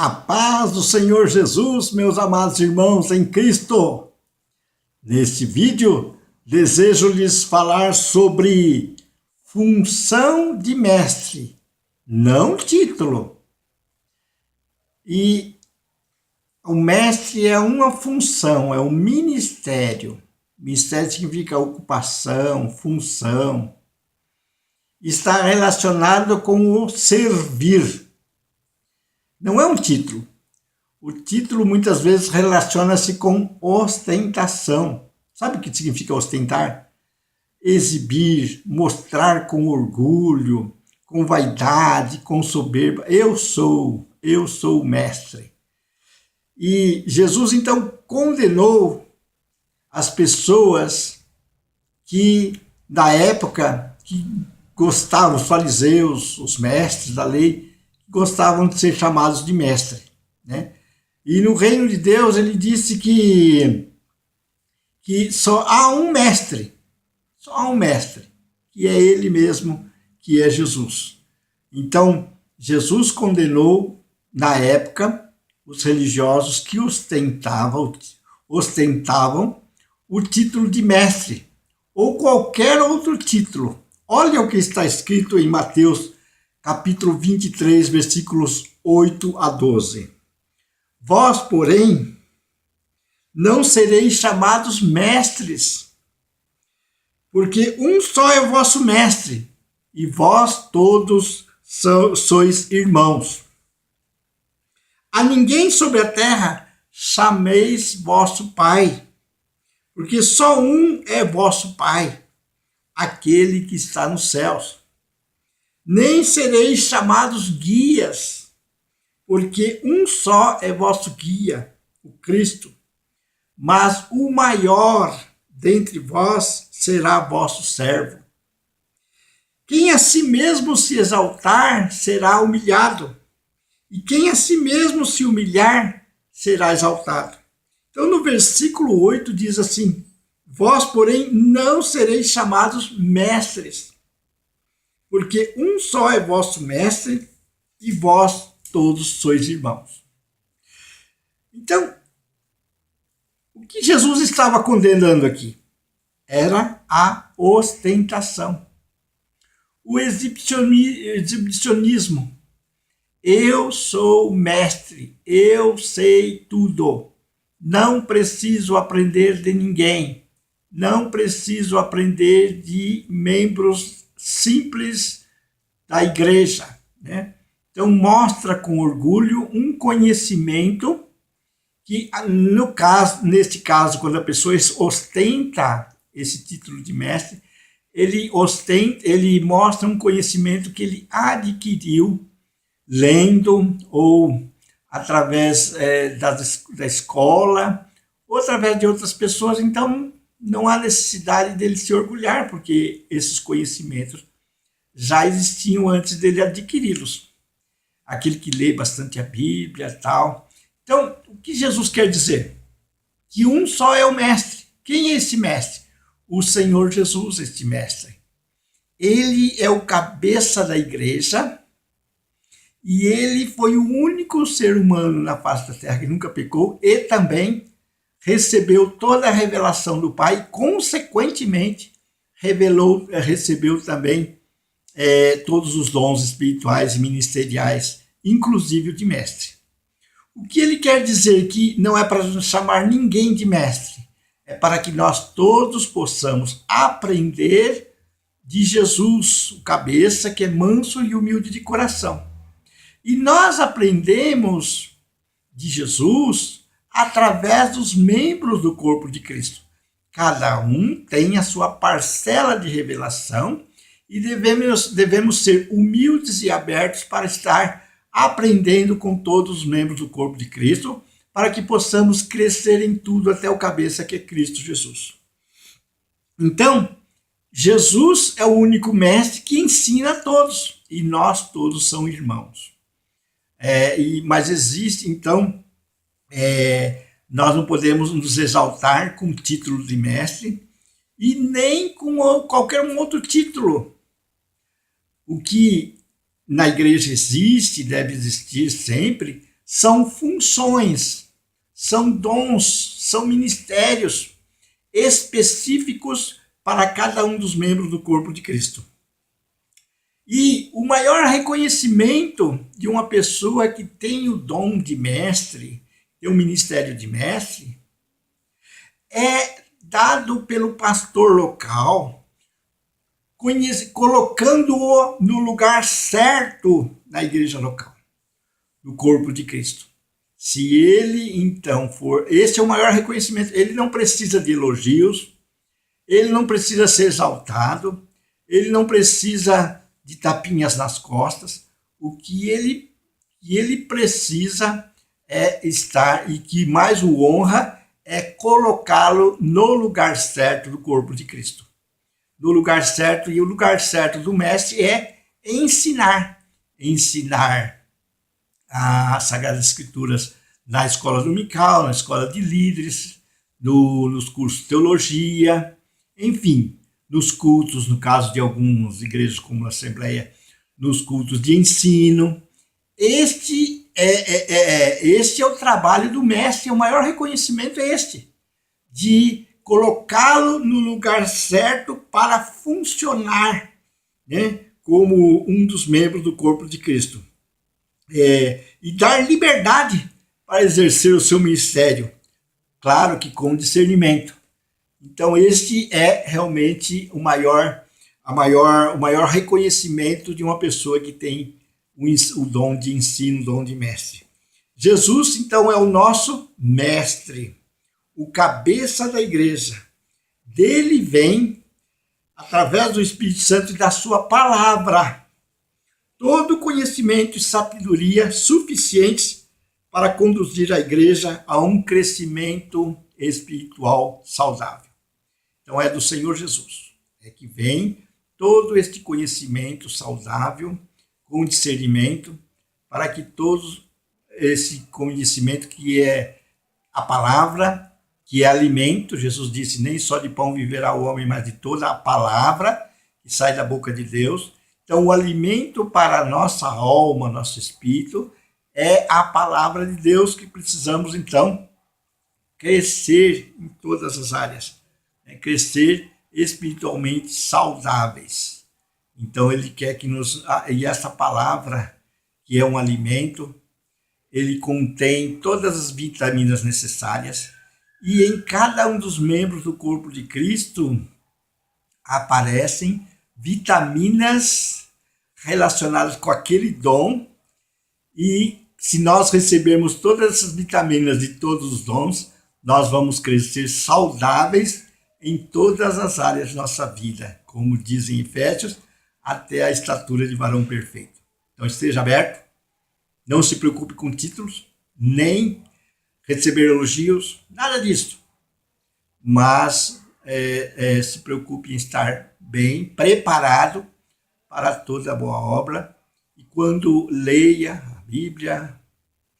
A paz do Senhor Jesus, meus amados irmãos em Cristo. Neste vídeo, desejo lhes falar sobre função de mestre, não título. E o mestre é uma função, é um ministério. Ministério significa ocupação, função. Está relacionado com o servir. Não é um título. O título muitas vezes relaciona-se com ostentação. Sabe o que significa ostentar? Exibir, mostrar com orgulho, com vaidade, com soberba. Eu sou o mestre. E Jesus então condenou as pessoas que da época que gostavam, os fariseus, os mestres da lei, gostavam de ser chamados de mestre, né? E no reino de Deus ele disse que só há um mestre, que é ele mesmo, que é Jesus. Então, Jesus condenou, na época, os religiosos que ostentavam o título de mestre, ou qualquer outro título. Olha o que está escrito em Mateus capítulo 23, versículos 8 a 12. Vós, porém, não sereis chamados mestres, porque um só é o vosso mestre, e vós todos sois irmãos. A ninguém sobre a terra chameis vosso Pai, porque só um é vosso Pai, aquele que está nos céus. Nem sereis chamados guias, porque um só é vosso guia, o Cristo. Mas o maior dentre vós será vosso servo. Quem a si mesmo se exaltar será humilhado, e quem a si mesmo se humilhar será exaltado. Então no versículo 8 diz assim: vós, porém, não sereis chamados mestres, porque um só é vosso mestre, e vós todos sois irmãos. Então, o que Jesus estava condenando aqui era a ostentação, o exibicionismo. Eu sou mestre, eu sei tudo, não preciso aprender de ninguém, não preciso aprender de membros simples da igreja, né? Então mostra com orgulho um conhecimento que, neste caso, quando a pessoa ostenta esse título de mestre, ele mostra um conhecimento que ele adquiriu lendo ou através da escola ou através de outras pessoas. Então não há necessidade dele se orgulhar, porque esses conhecimentos já existiam antes dele adquiri-los. Aquele que lê bastante a Bíblia e tal. Então, o que Jesus quer dizer? Que um só é o mestre. Quem é esse mestre? O Senhor Jesus, este mestre. Ele é o cabeça da igreja e ele foi o único ser humano na face da terra que nunca pecou e também recebeu toda a revelação do Pai e, consequentemente, recebeu também todos os dons espirituais e ministeriais, inclusive o de mestre. O que ele quer dizer que não é para chamar ninguém de mestre, é para que nós todos possamos aprender de Jesus, o cabeça, que é manso e humilde de coração. E nós aprendemos de Jesus através dos membros do corpo de Cristo. Cada um tem a sua parcela de revelação e devemos ser humildes e abertos para estar aprendendo com todos os membros do corpo de Cristo, para que possamos crescer em tudo até o cabeça, que é Cristo Jesus. Então, Jesus é o único mestre que ensina a todos, e nós todos somos irmãos. Mas existe, então, nós não podemos nos exaltar com o título de mestre e nem com qualquer outro título. O que na igreja existe, deve existir sempre, são funções, são dons, são ministérios específicos para cada um dos membros do corpo de Cristo. E o maior reconhecimento de uma pessoa que tem o dom de mestre, tem o ministério de mestre, é dado pelo pastor local, colocando-o no lugar certo na igreja local, no corpo de Cristo. Se ele, então, for... Esse é o maior reconhecimento. Ele não precisa de elogios, ele não precisa ser exaltado, ele não precisa de tapinhas nas costas. O que ele precisa é estar, e que mais o honra, é colocá-lo no lugar certo do corpo de Cristo. No lugar certo, e o lugar certo do mestre é ensinar. Ensinar as Sagradas Escrituras na escola dominical, na escola de líderes, nos cursos de teologia, enfim, nos cultos, no caso de algumas igrejas como a Assembleia, nos cultos de ensino. Este é o trabalho do mestre, o maior reconhecimento é este, de colocá-lo no lugar certo para funcionar, né, como um dos membros do corpo de Cristo. E dar liberdade para exercer o seu ministério, claro que com discernimento. Então, este é realmente o maior reconhecimento de uma pessoa que tem o dom de ensino, o dom de mestre. Jesus, então, é o nosso mestre, o cabeça da igreja. Dele vem, através do Espírito Santo e da sua palavra, todo conhecimento e sabedoria suficientes para conduzir a igreja a um crescimento espiritual saudável. Então é do Senhor Jesus, é que vem todo este conhecimento saudável, com discernimento, para que todo esse conhecimento que é a palavra, que é alimento, Jesus disse, nem só de pão viverá o homem, mas de toda a palavra que sai da boca de Deus. Então o alimento para a nossa alma, nosso espírito, é a palavra de Deus, que precisamos então crescer em todas as áreas, crescer espiritualmente saudáveis. Então ele quer que e essa palavra, que é um alimento, ele contém todas as vitaminas necessárias, e em cada um dos membros do corpo de Cristo aparecem vitaminas relacionadas com aquele dom, e se nós recebermos todas essas vitaminas de todos os dons, nós vamos crescer saudáveis em todas as áreas da nossa vida, como diz em Efésios, até a estatura de varão perfeito. Então esteja aberto, não se preocupe com títulos, nem receber elogios, nada disso. Mas se preocupe em estar bem preparado para toda boa obra. E quando leia a Bíblia,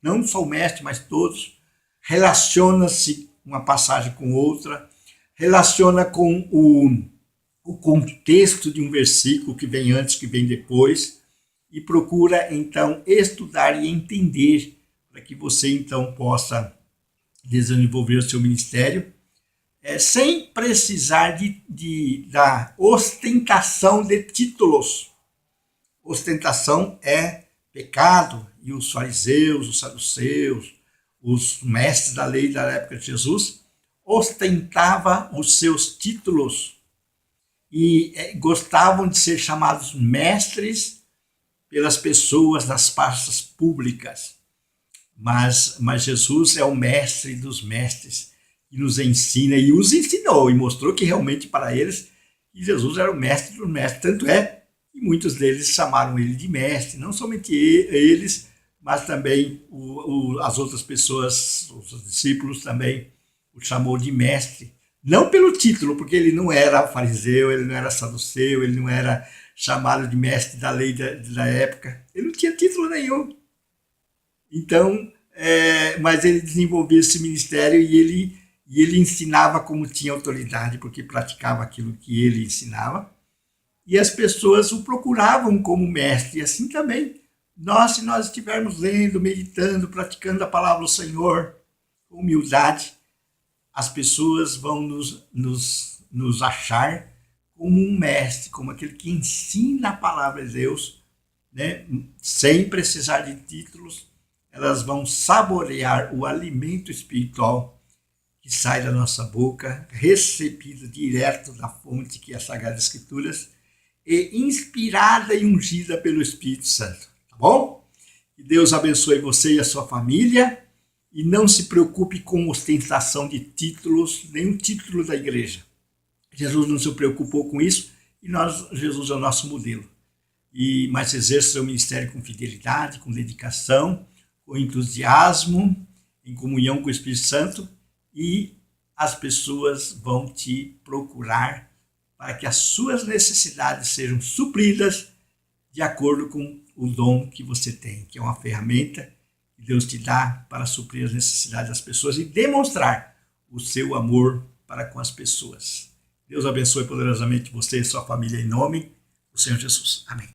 não só o mestre, mas todos, relaciona-se uma passagem com outra, relaciona com o contexto de um versículo que vem antes, que vem depois, e procura então estudar e entender, para que você então possa desenvolver o seu ministério, sem precisar da ostentação de títulos. Ostentação é pecado, e os fariseus, os saduceus, os mestres da lei da época de Jesus ostentavam os seus títulos e gostavam de ser chamados mestres pelas pessoas das praças públicas. Mas Jesus é o mestre dos mestres, que nos ensina e os ensinou, e mostrou que realmente para eles Jesus era o mestre dos mestres. Tanto é que muitos deles chamaram ele de mestre, não somente eles, mas também as outras pessoas, os discípulos também o chamou de mestre. Não pelo título, porque ele não era fariseu, ele não era saduceu, ele não era chamado de mestre da lei da época. Ele não tinha título nenhum. Então, mas ele desenvolveu esse ministério e ele ensinava como tinha autoridade, porque praticava aquilo que ele ensinava. E as pessoas o procuravam como mestre. E assim também Se nós estivermos lendo, meditando, praticando a palavra do Senhor com humildade, as pessoas vão nos achar como um mestre, como aquele que ensina a palavra de Deus, né? Sem precisar de títulos. Elas vão saborear o alimento espiritual que sai da nossa boca, recebido direto da fonte que é a Sagrada Escrituras, e inspirada e ungida pelo Espírito Santo. Tá bom? Que Deus abençoe você e a sua família, e não se preocupe com ostentação de títulos, nenhum título da igreja. Jesus não se preocupou com isso, e Jesus é o nosso modelo. Mas exerça seu ministério com fidelidade, com dedicação, com entusiasmo, em comunhão com o Espírito Santo, e as pessoas vão te procurar para que as suas necessidades sejam supridas de acordo com o dom que você tem, que é uma ferramenta que Deus te dá para suprir as necessidades das pessoas e demonstrar o seu amor para com as pessoas. Deus abençoe poderosamente você e sua família em nome do Senhor Jesus. Amém.